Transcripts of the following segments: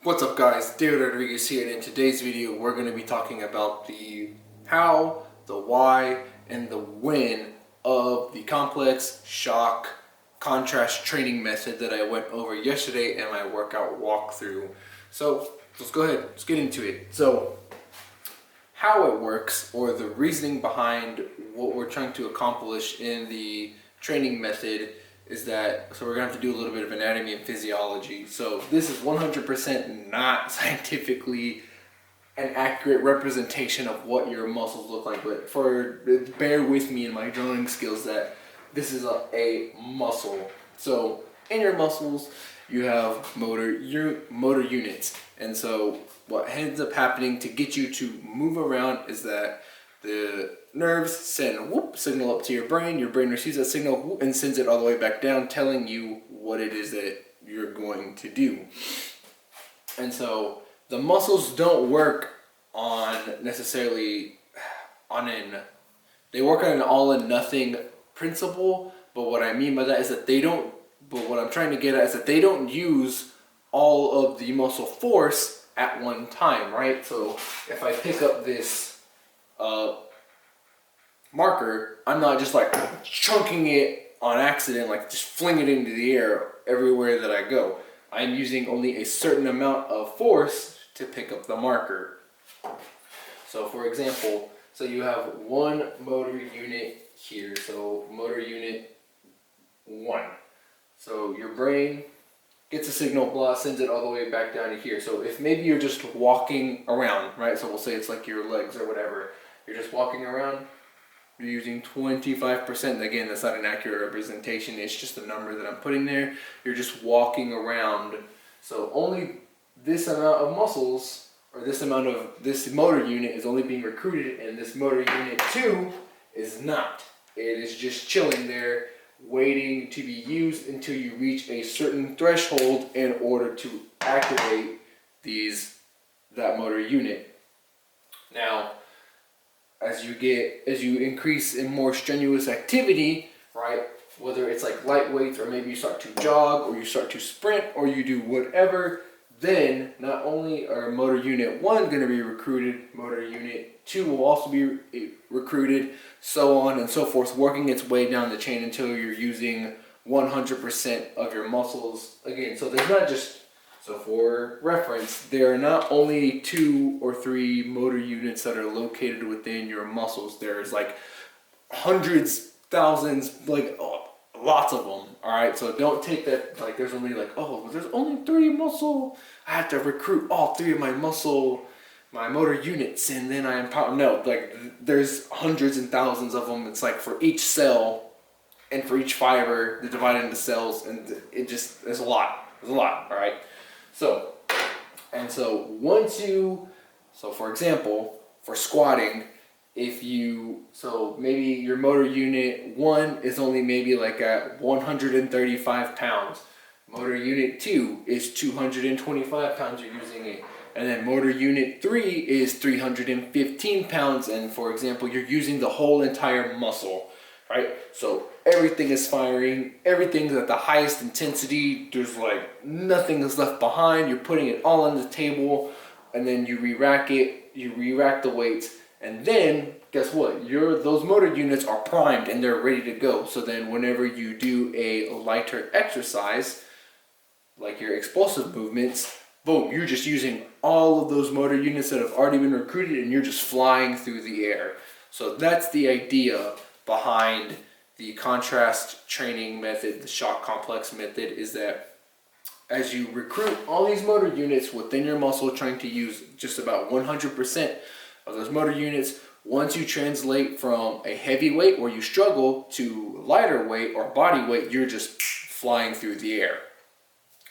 What's up guys, David Rodriguez here, and in today's video we're going to be talking about the how, the why, and the when of the complex shock contrast training method that I went over yesterday in my workout walkthrough. So let's go ahead, let's get into it. So how it works, or the reasoning behind what we're trying to accomplish in the training method, is that, so we're going to have to do a little bit of anatomy and physiology. So this is 100% not scientifically an accurate representation of what your muscles look like, but bear with me in my drawing skills that this is a muscle. So in your muscles you have motor units, and so what ends up happening to get you to move around is that the nerves send a signal up to your brain receives that signal and sends it all the way back down, telling you what it is that you're going to do. And so the muscles don't work on necessarily they work on an all and nothing principle, but what I mean by that is that what I'm trying to get at is that they don't use all of the muscle force at one time, right? So if I pick up this marker, I'm not just like chunking it on accident, like just fling it into the air everywhere that I go. I'm using only a certain amount of force to pick up the marker. So for example, so you have one motor unit here, so motor unit 1. So your brain gets a signal, sends it all the way back down to here. So if maybe you're just walking around, right? So we'll say it's like your legs or whatever. You're just walking around, you're using 25%. Again, that's not an accurate representation. It's just a number that I'm putting there. You're just walking around. So only this amount of muscles, or this amount of this motor unit is only being recruited, and this motor unit 2 is not. It is just chilling there, waiting to be used until you reach a certain threshold in order to activate that motor unit. Now, as you increase in more strenuous activity, right? Whether it's like light weights, or maybe you start to jog, or you start to sprint, or you do whatever, then not only are motor unit 1 going to be recruited, motor unit 2 will also be recruited, so on and so forth, working its way down the chain until you're using 100% of your muscles. Again, so there's not just, so for reference, there are not only 2 or 3 motor units that are located within your muscles. There's like hundreds, thousands, like lots of them. All right, so don't take that like there's only like, oh, there's only 3 muscle. I have to recruit all 3 of my motor units, and then I empower. No, like there's hundreds and thousands of them. It's like for each cell and for each fiber, they're divided into cells, and it just there's a lot. There's a lot. All right. So for example, for squatting, maybe your motor unit 1 is only maybe like at 135 pounds. Motor unit 2 is 225 pounds you're using it. And then motor unit 3 is 315 pounds. And for example, you're using the whole entire muscle, right? So everything is firing, everything's at the highest intensity. There's like nothing is left behind. You're putting it all on the table, and then you re-rack it, you re-rack the weights, and then guess what? Those motor units are primed and they're ready to go. So then whenever you do a lighter exercise, like your explosive movements, boom, you're just using all of those motor units that have already been recruited, and you're just flying through the air. So that's the idea behind the contrast training method, the shock complex method, is that as you recruit all these motor units within your muscle, trying to use just about 100% of those motor units, once you translate from a heavy weight where you struggle to lighter weight or body weight, you're just flying through the air.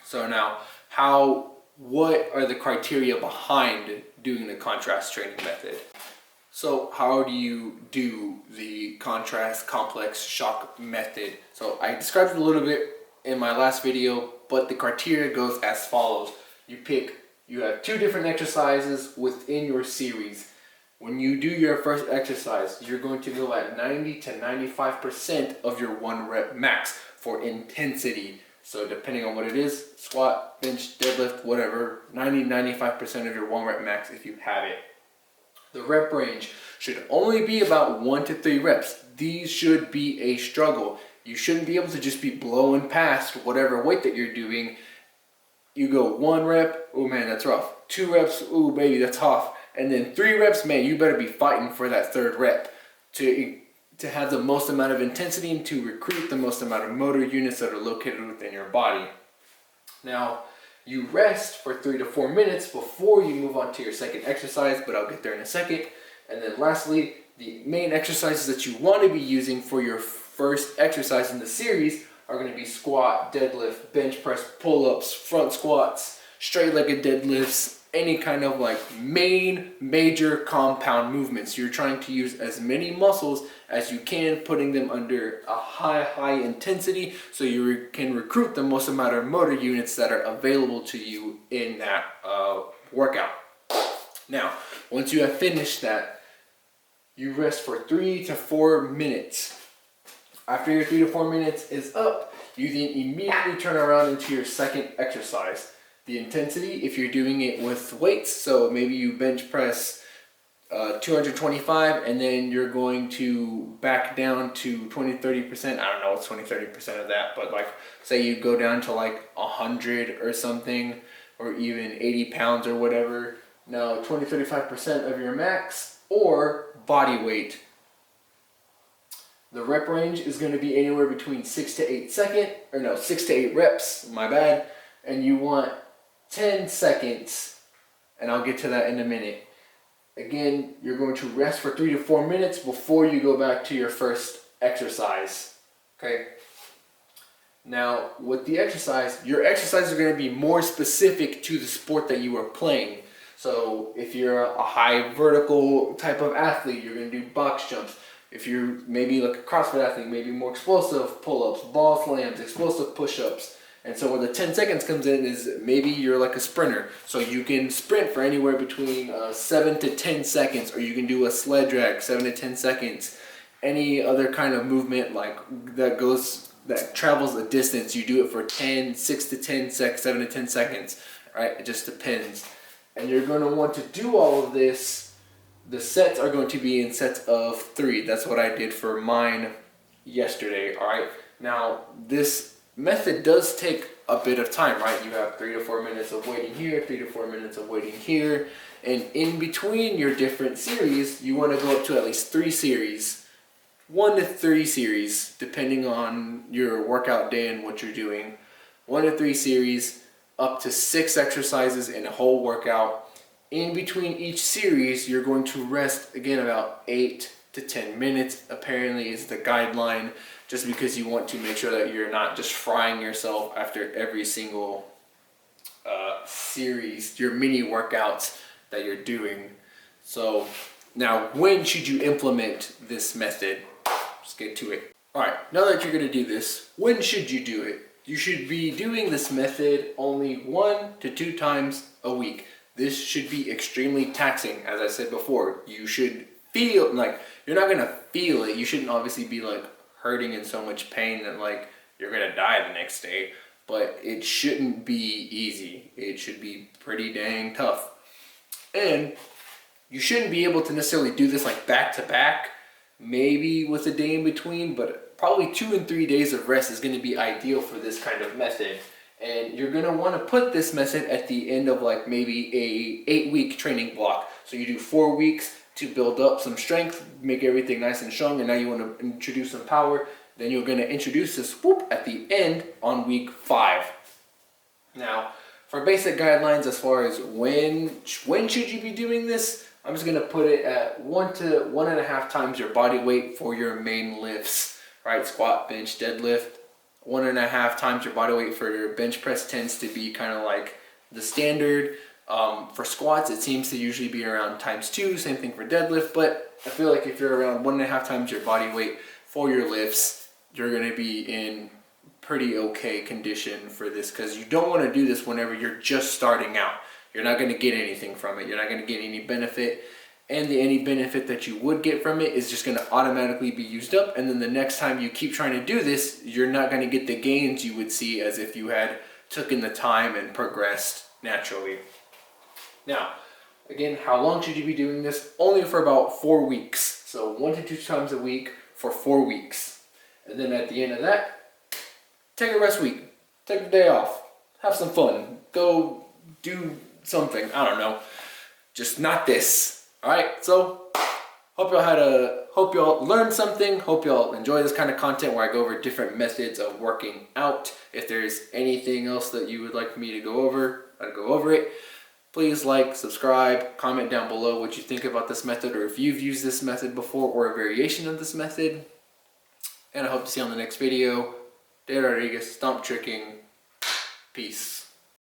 So now, what are the criteria behind doing the contrast training method? So how do you do the contrast complex shock method? So I described it a little bit in my last video, but the criteria goes as follows. You have 2 different exercises within your series. When you do your first exercise, you're going to go at 90 to 95% of your 1 rep max for intensity. So depending on what it is, squat, bench, deadlift, whatever, 90-95% of your 1 rep max if you have it. The rep range should only be about 1 to 3 reps. These should be a struggle. You shouldn't be able to just be blowing past whatever weight that you're doing. You go 1 rep, oh man, that's rough. 2 reps, ooh baby, that's tough. And then 3 reps, man, you better be fighting for that 3rd rep to have the most amount of intensity and to recruit the most amount of motor units that are located within your body. Now, you rest for 3 to 4 minutes before you move on to your 2nd exercise, but I'll get there in a second. And then lastly, the main exercises that you want to be using for your first exercise in the series are going to be squat, deadlift, bench press, pull-ups, front squats, straight-legged deadlifts, any kind of like major compound movements. You're trying to use as many muscles as you can, putting them under a high intensity so you can recruit the most amount of motor units that are available to you in that workout. Now, once you have finished that, you rest for 3 to 4 minutes. After your 3 to 4 minutes is up, you then immediately turn around into your 2nd exercise. The intensity, if you're doing it with weights, so maybe you bench press 225 and then you're going to back down to 20-30%. I don't know what's 20-30% of that, but like say you go down to like 100 or something, or even 80 pounds or whatever. Now 20-35% of your max or body weight. The rep range is going to be anywhere between 6 to 8 reps, my bad. And you want 10 seconds, and I'll get to that in a minute. Again, you're going to rest for 3 to 4 minutes before you go back to your first exercise. Okay? Now, with the exercise, your exercises are going to be more specific to the sport that you are playing. So if you're a high vertical type of athlete, you're going to do box jumps. If you're maybe like a CrossFit athlete, maybe more explosive pull-ups, ball slams, explosive push-ups. And so where the 10 seconds comes in is maybe you're like a sprinter. So you can sprint for anywhere between 7 to 10 seconds, or you can do a sled drag, 7 to 10 seconds. Any other kind of movement like that travels a distance, you do it for 6 to 10 seconds, 7 to 10 seconds, right? It just depends. And you're going to want to do all of this. The sets are going to be in sets of 3. That's what I did for mine yesterday, all right? Now, this method does take a bit of time, right? You have 3 to 4 minutes of waiting here, 3 to 4 minutes of waiting here, and in between your different series, you want to go up to at least 3 series, 1 to 3 series, depending on your workout day and what you're doing. 1 to 3 series, up to 6 exercises in a whole workout. In between each series, you're going to rest again about 8 to 10 minutes, apparently is the guideline, just because you want to make sure that you're not just frying yourself after every single series, your mini workouts that you're doing. So now, when should you implement this method? Let's get to it. All right, now that you're gonna do this, when should you do it? You should be doing this method only 1 to 2 times a week. This should be extremely taxing. As I said before, you should feel like, you're not gonna feel it. You shouldn't obviously be like hurting in so much pain that like you're gonna die the next day, but it shouldn't be easy. It should be pretty dang tough. And you shouldn't be able to necessarily do this like back to back, maybe with a day in between, but probably 2 and 3 days of rest is gonna be ideal for this kind of method. And you're gonna wanna put this method at the end of like maybe a 8-week training block. So you do 4 weeks to build up some strength, make everything nice and strong, and now you wanna introduce some power. Then you're gonna introduce this at the end on week 5. Now, for basic guidelines as far as when should you be doing this, I'm just gonna put it at 1 to 1.5 times your body weight for your main lifts, right? Squat, bench, deadlift. 1.5 times your body weight for your bench press tends to be kind of like the standard. For squats, it seems to usually be around ×2, same thing for deadlift, but I feel like if you're around 1.5 times your body weight for your lifts, you're gonna be in pretty okay condition for this, because you don't wanna do this whenever you're just starting out. You're not gonna get anything from it. You're not gonna get any benefit. and any benefit that you would get from it is just going to automatically be used up. And then the next time you keep trying to do this, you're not going to get the gains you would see as if you had taken the time and progressed naturally. Now, again, how long should you be doing this? Only for about 4 weeks. So 1 to 2 times a week for 4 weeks. And then at the end of that, take a rest week. Take a day off. Have some fun. Go do something. I don't know. Just not this. Alright, so hope y'all learned something. Hope y'all enjoy this kind of content where I go over different methods of working out. If there's anything else that you would like me to go over, I'd go over it. Please like, subscribe, comment down below what you think about this method, or if you've used this method before or a variation of this method. And I hope to see you on the next video. Dave Rodriguez, Stomp Tricking. Peace.